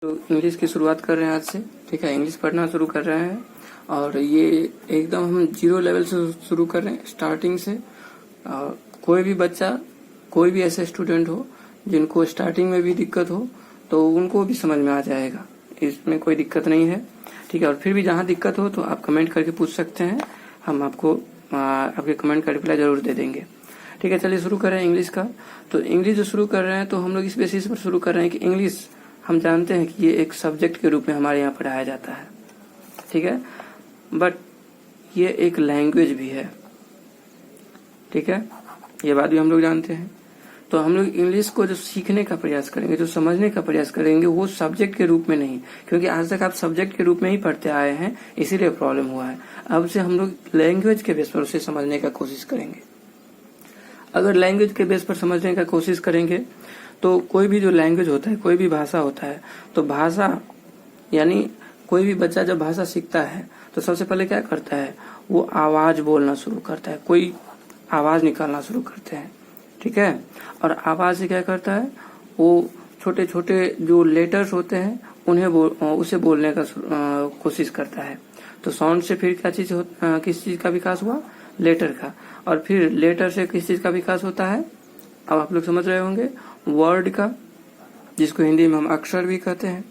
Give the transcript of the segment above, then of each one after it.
तो इंग्लिश की शुरुआत कर रहे हैं आज से। ठीक है, इंग्लिश पढ़ना शुरू कर रहे हैं और ये एकदम हम 0 लेवल से शुरू कर रहे हैं, स्टार्टिंग से। कोई भी बच्चा, कोई भी ऐसे स्टूडेंट हो जिनको स्टार्टिंग में भी दिक्कत हो तो उनको भी समझ में आ जाएगा, इसमें कोई दिक्कत नहीं है। ठीक है, और फिर भी जहाँ दिक्कत हो तो आप कमेंट करके पूछ सकते हैं, हम आपको आपके कमेंट का रिप्लाई जरूर दे देंगे। ठीक है, चलिए शुरू कर रहे हैं इंग्लिश का। तो इंग्लिश जो शुरू कर रहे हैं तो हम लोग इस बेसिस पर शुरू कर रहे हैं कि इंग्लिश हम जानते हैं कि ये एक सब्जेक्ट के रूप में हमारे यहाँ पढ़ाया जाता है। ठीक है, बट ये एक लैंग्वेज भी है। ठीक है, ये बात भी हम लोग जानते हैं। तो हम लोग इंग्लिश को जो सीखने का प्रयास करेंगे, जो समझने का प्रयास करेंगे, वो सब्जेक्ट के रूप में नहीं, क्योंकि आज तक आप सब्जेक्ट के रूप में ही पढ़ते आए हैं, इसीलिए प्रॉब्लम हुआ है। अब से हम लोग लैंग्वेज के बेस पर उसे समझने का कोशिश करेंगे। अगर लैंग्वेज के बेस पर समझने का कोशिश करेंगे तो कोई भी जो लैंग्वेज होता है, कोई भी भाषा होता है, तो भाषा यानी कोई भी बच्चा जब भाषा सीखता है तो सबसे पहले क्या करता है, वो आवाज बोलना शुरू करता है, कोई आवाज निकालना शुरू करते हैं। ठीक है, और आवाज से क्या करता है, वो छोटे छोटे जो लेटर्स होते हैं उन्हें उसे बोलने का कोशिश करता है। तो साउंड से फिर क्या चीज किस चीज का विकास हुआ, लेटर का, और फिर लेटर से किस चीज का विकास होता है, अब आप लोग समझ रहे होंगे, वर्ड का, जिसको हिंदी में हम अक्षर भी कहते हैं।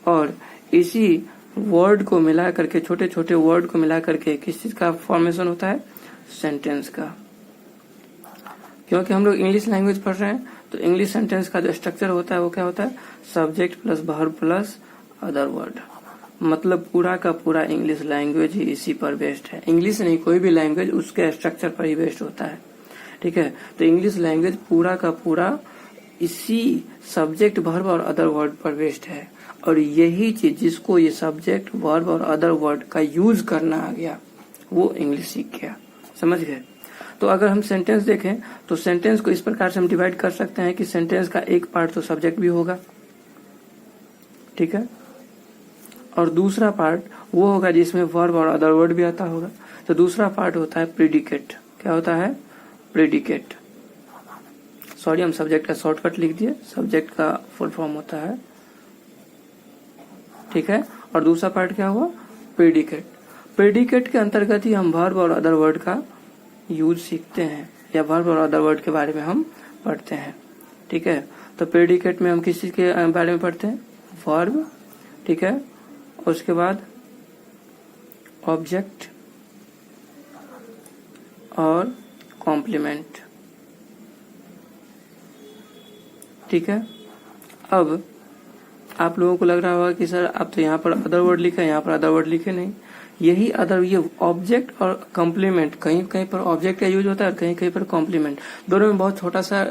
और इसी वर्ड को मिला करके, छोटे छोटे वर्ड को मिला करके किस चीज का फॉर्मेशन होता है, सेंटेंस का। क्योंकि हम लोग इंग्लिश लैंग्वेज पढ़ रहे हैं तो इंग्लिश सेंटेंस का जो स्ट्रक्चर होता है वो क्या होता है, subject plus verb plus other word. मतलब पूरा का पूरा इंग्लिश लैंग्वेज ही इसी पर बेस्ड है। इंग्लिश नहीं, कोई भी लैंग्वेज उसके स्ट्रक्चर पर ही बेस्ड होता है। ठीक है, तो इंग्लिश लैंग्वेज पूरा का पूरा इसी सब्जेक्ट वर्ब और अदर वर्ड पर बेस्ड है। और यही चीज जिसको ये सब्जेक्ट वर्ब और अदर वर्ड का यूज करना आ गया, वो इंग्लिश सीख गया। समझ गए? तो अगर हम सेंटेंस देखें तो सेंटेंस को इस प्रकार से हम डिवाइड कर सकते हैं कि सेंटेंस का एक पार्ट तो सब्जेक्ट भी होगा, ठीक है, और दूसरा पार्ट वो होगा जिसमें वर्ब और अदर वर्ड भी आता होगा। तो दूसरा पार्ट होता है प्रेडिकेट। क्या होता है, प्रेडिकेट। सॉरी, हम सब्जेक्ट का शॉर्टकट लिख दिए, सब्जेक्ट का फुल फॉर्म होता है। ठीक है, और दूसरा पार्ट क्या हुआ, प्रेडिकेट। प्रेडिकेट के अंतर्गत ही हम वर्ब और अदर वर्ड का यूज सीखते हैं, या वर्ब और अदर वर्ड के बारे में हम पढ़ते हैं। ठीक है, तो प्रेडिकेट में हम किस चीज के बारे में पढ़ते हैं, वर्ब। ठीक है, उसके बाद ऑब्जेक्ट और कॉम्प्लीमेंट। ठीक है, अब आप लोगों को लग रहा होगा कि सर आप तो यहाँ पर अदर वर्ड लिखे, यहाँ पर अदर वर्ड लिखे नहीं। यही अदर, ये ऑब्जेक्ट और कॉम्प्लीमेंट, कहीं कहीं पर ऑब्जेक्ट का यूज होता है और कहीं कहीं पर कॉम्प्लीमेंट। दोनों में बहुत छोटा सा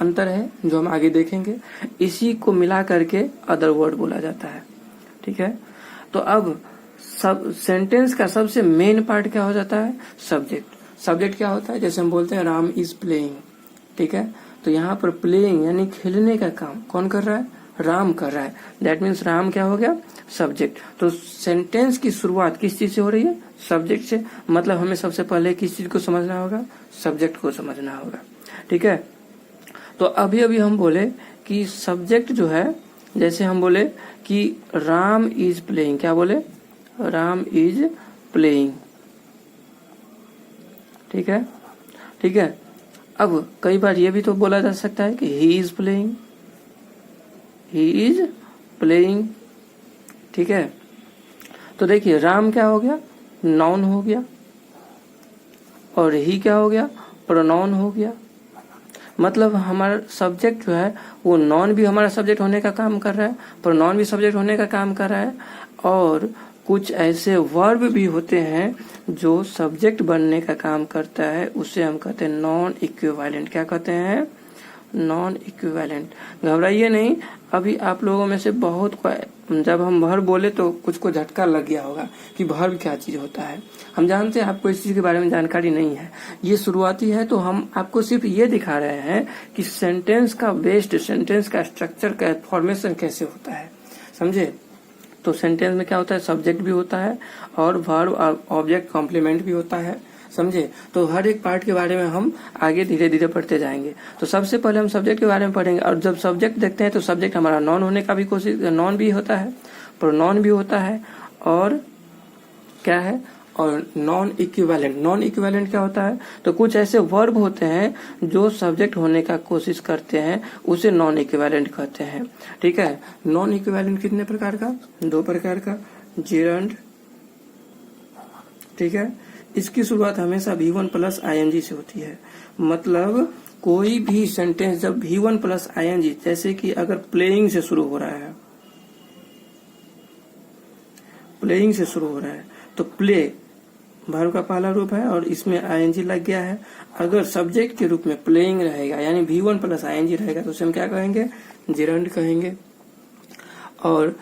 अंतर है जो हम आगे देखेंगे। इसी को मिला करके अदर वर्ड बोला जाता है। ठीक है, तो अब सब सेंटेंस का सबसे मेन पार्ट क्या हो जाता है, सब्जेक्ट। सब्जेक्ट क्या होता है, जैसे हम बोलते हैं राम इज प्लेइंग। ठीक है, तो यहाँ पर प्लेइंग यानी खेलने का काम कौन कर रहा है, राम कर रहा है। दैट मीन्स राम क्या हो गया, सब्जेक्ट। तो सेंटेंस की शुरुआत किस चीज से हो रही है, सब्जेक्ट से। मतलब हमें सबसे पहले किस चीज को समझना होगा, सब्जेक्ट को समझना होगा। ठीक है, तो अभी अभी हम बोले कि सब्जेक्ट जो है, जैसे हम बोले कि राम इज प्लेइंग, क्या बोले, राम इज प्लेइंग। ठीक है, ठीक है। अब कई बार ये भी तो बोला जा सकता है कि he is playing, he is playing. ठीक है, तो देखिए राम क्या हो गया, नाउन हो गया, और ही क्या हो गया, प्रोनाउन हो गया। मतलब हमारा सब्जेक्ट जो है वो नॉन भी हमारा सब्जेक्ट होने का काम कर रहा है, प्रोनाउन भी सब्जेक्ट होने का काम कर रहा है, और कुछ ऐसे वर्ब भी होते हैं जो सब्जेक्ट बनने का काम करता है, उसे हम कहते हैं नॉन इक्विवेलेंट। क्या कहते हैं, नॉन इक्विवेलेंट। घबराइए नहीं, अभी आप लोगों में से बहुत को जब हम वर्ब बोले तो कुछ को झटका लग गया होगा कि वर्ब क्या चीज होता है। हम जानते हैं आपको इस चीज के बारे में जानकारी नहीं है, ये शुरुआती है, तो हम आपको सिर्फ ये दिखा रहे हैं कि सेंटेंस का बेस्ड, सेंटेंस का स्ट्रक्चर का फॉर्मेशन कैसे होता है, समझे। तो सेंटेंस में क्या होता है, सब्जेक्ट भी होता है और वर्ब और ऑब्जेक्ट कॉम्प्लीमेंट भी होता है। समझे। तो हर एक पार्ट के बारे में हम आगे धीरे धीरे पढ़ते जाएंगे। तो सबसे पहले हम सब्जेक्ट के बारे में पढ़ेंगे, और जब सब्जेक्ट देखते हैं तो सब्जेक्ट हमारा नॉन होने का भी कोशिश, नॉन भी होता है, प्रोनाउन भी होता है, और क्या है, और नॉन इक्विवेलेंट। नॉन इक्विवेलेंट क्या होता है, तो कुछ ऐसे वर्ब होते हैं जो सब्जेक्ट होने का कोशिश करते हैं, उसे नॉन इक्विवेलेंट कहते हैं। ठीक है, नॉन इक्विवेलेंट कितने प्रकार का, 2 प्रकार का, जिरंड। ठीक है, इसकी शुरुआत हमेशा V1 प्लस ING से होती है। मतलब कोई भी सेंटेंस जब V1 प्लस ING, जैसे कि अगर प्लेइंग से शुरू हो रहा है, प्लेइंग से शुरू हो रहा है, तो प्ले वर्ब का पहला रूप है और इसमें ING लग गया है। अगर सब्जेक्ट के रूप में प्लेइंग रहेगा, यानी V1 प्लस ING रहेगा, तो उसे हम क्या कहेंगे, जिरंड कहेंगे। और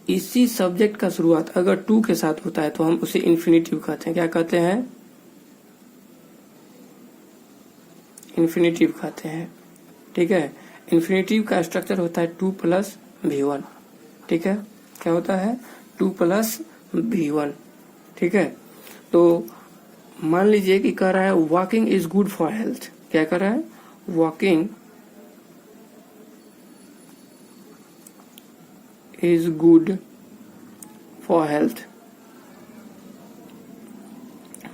इसी सब्जेक्ट का शुरुआत अगर टू के साथ होता है तो हम उसे इन्फिनिटिव कहते हैं। क्या कहते हैं, इन्फिनिटिव कहते हैं। ठीक है, इन्फिनिटिव का स्ट्रक्चर होता है 2 प्लस V1। ठीक है, क्या होता है, 2 प्लस V1। ठीक है, तो मान लीजिए कि कह रहा है walking is good for health. क्या कर रहा है, walking is good for health,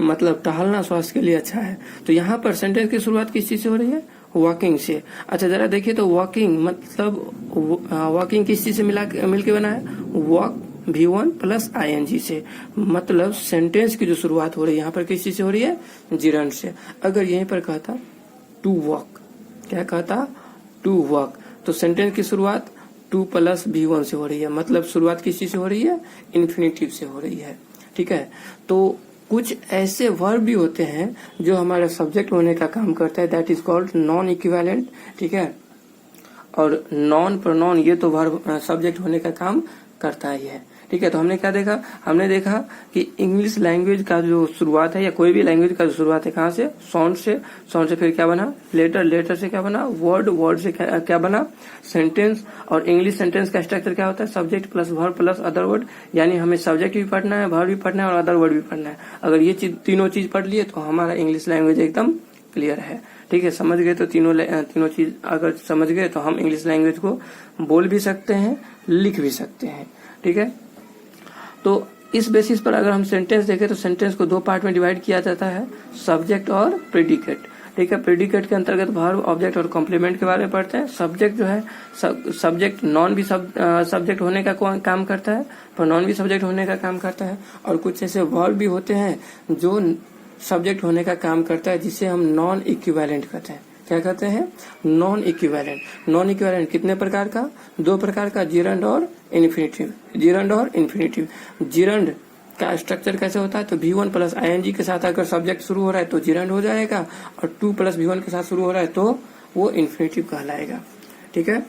मतलब टहलना स्वास्थ्य के लिए अच्छा है। तो यहाँ पर सेंटेंस की शुरुआत किस चीज से हो रही है, वॉकिंग से। अच्छा जरा देखिए, तो वॉकिंग मतलब वॉकिंग किस चीज से मिलके बना है, वॉक V1 प्लस ING से। मतलब सेंटेंस की जो शुरुआत हो रही है यहाँ पर किस चीज से हो रही है, जिरंड से। अगर यहीं पर कहता टू वॉक, क्या कहता, टू वॉक, तो सेंटेंस की शुरुआत 2 प्लस V1 से हो रही है। मतलब शुरुआत किस चीज से हो रही है, इन्फिनिटिव से हो रही है। ठीक है, तो कुछ ऐसे वर्ब भी होते हैं जो हमारा सब्जेक्ट होने का काम करता है, that is called non equivalent. ठीक है, और नॉन प्रोनाउन ये तो वर्ब सब्जेक्ट होने का काम करता ही है। ठीक है, तो हमने क्या देखा, हमने देखा कि इंग्लिश लैंग्वेज का जो शुरुआत है, या कोई भी लैंग्वेज का जो शुरुआत है, कहाँ से, साउंड से, साउंड से फिर क्या बना, लेटर, लेटर से क्या बना, वर्ड, वर्ड से क्या बना, सेंटेंस। और इंग्लिश सेंटेंस का स्ट्रक्चर क्या होता है, subject plus verb plus other word. यानी हमें सब्जेक्ट भी पढ़ना है, वर्ब भी पढ़ना है और अदर वर्ड भी पढ़ना है। अगर ये तीनों चीज पढ़ लिए तो हमारा इंग्लिश लैंग्वेज एकदम क्लियर है। ठीक है, समझ गए तो तीनों चीज अगर समझ गए तो हम इंग्लिश लैंग्वेज को बोल भी सकते हैं, लिख भी सकते हैं। ठीक है, तो इस बेसिस पर अगर हम सेंटेंस देखें तो सेंटेंस को 2 पार्ट में डिवाइड किया जाता है, सब्जेक्ट और प्रेडिकेट। ठीक है, प्रेडिकेट के अंतर्गत वर्ब, ऑब्जेक्ट और कॉम्प्लीमेंट के बारे में पढ़ते हैं। सब्जेक्ट जो है, सब्जेक्ट नॉन भी सब्जेक्ट होने का काम करता है, प्रोनाउन भी सब्जेक्ट होने का काम करता है। और कुछ ऐसे वर्ब भी होते हैं जो सब्जेक्ट होने का काम करता है, जिसे हम नॉन इक्विवेलेंट कहते हैं। क्या कहते हैं, नॉन इक्विवेलेंट। नॉन इक्विवेलेंट कितने प्रकार का, 2 प्रकार का, जिरंड और इन्फिनिटिव। जिरंड और इन्फिनिटिव। जिरंड का स्ट्रक्चर कैसे होता है, तो V1 प्लस ING के साथ अगर सब्जेक्ट शुरू हो रहा है तो जिरंड हो जाएगा, और 2 प्लस V1 के साथ शुरू हो रहा है तो वो इन्फिनिटिव कहलाएगा। ठीक है,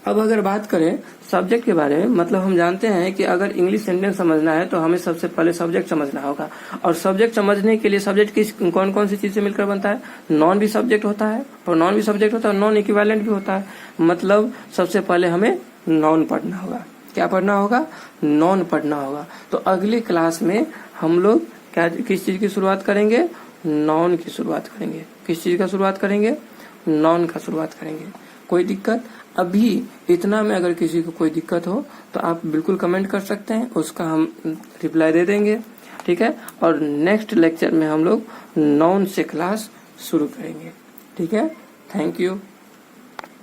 अब अगर बात करें सब्जेक्ट के बारे में, मतलब हम जानते हैं कि अगर इंग्लिश सेंटेंस समझना है तो हमें सबसे पहले सब्जेक्ट समझना होगा। और सब्जेक्ट समझने के लिए सब्जेक्ट किस कौन कौन सी चीज से मिलकर बनता है, नॉन भी सब्जेक्ट होता है, प्रोनाउन भी सब्जेक्ट होता है, नॉन इक्विवेलेंट भी होता है। मतलब सबसे पहले हमें नॉन पढ़ना होगा। क्या पढ़ना होगा, नॉन पढ़ना होगा। तो अगली क्लास में हम लोग क्या किस चीज की शुरुआत करेंगे, नॉन की शुरुआत करेंगे। किस चीज का शुरुआत करेंगे, नॉन का शुरुआत करेंगे। कोई दिक्कत, अभी इतना में अगर किसी को कोई दिक्कत हो तो आप बिल्कुल कमेंट कर सकते हैं, उसका हम रिप्लाई दे देंगे। ठीक है, और नेक्स्ट लेक्चर में हम लोग नॉन से क्लास शुरू करेंगे। ठीक है, थैंक यू।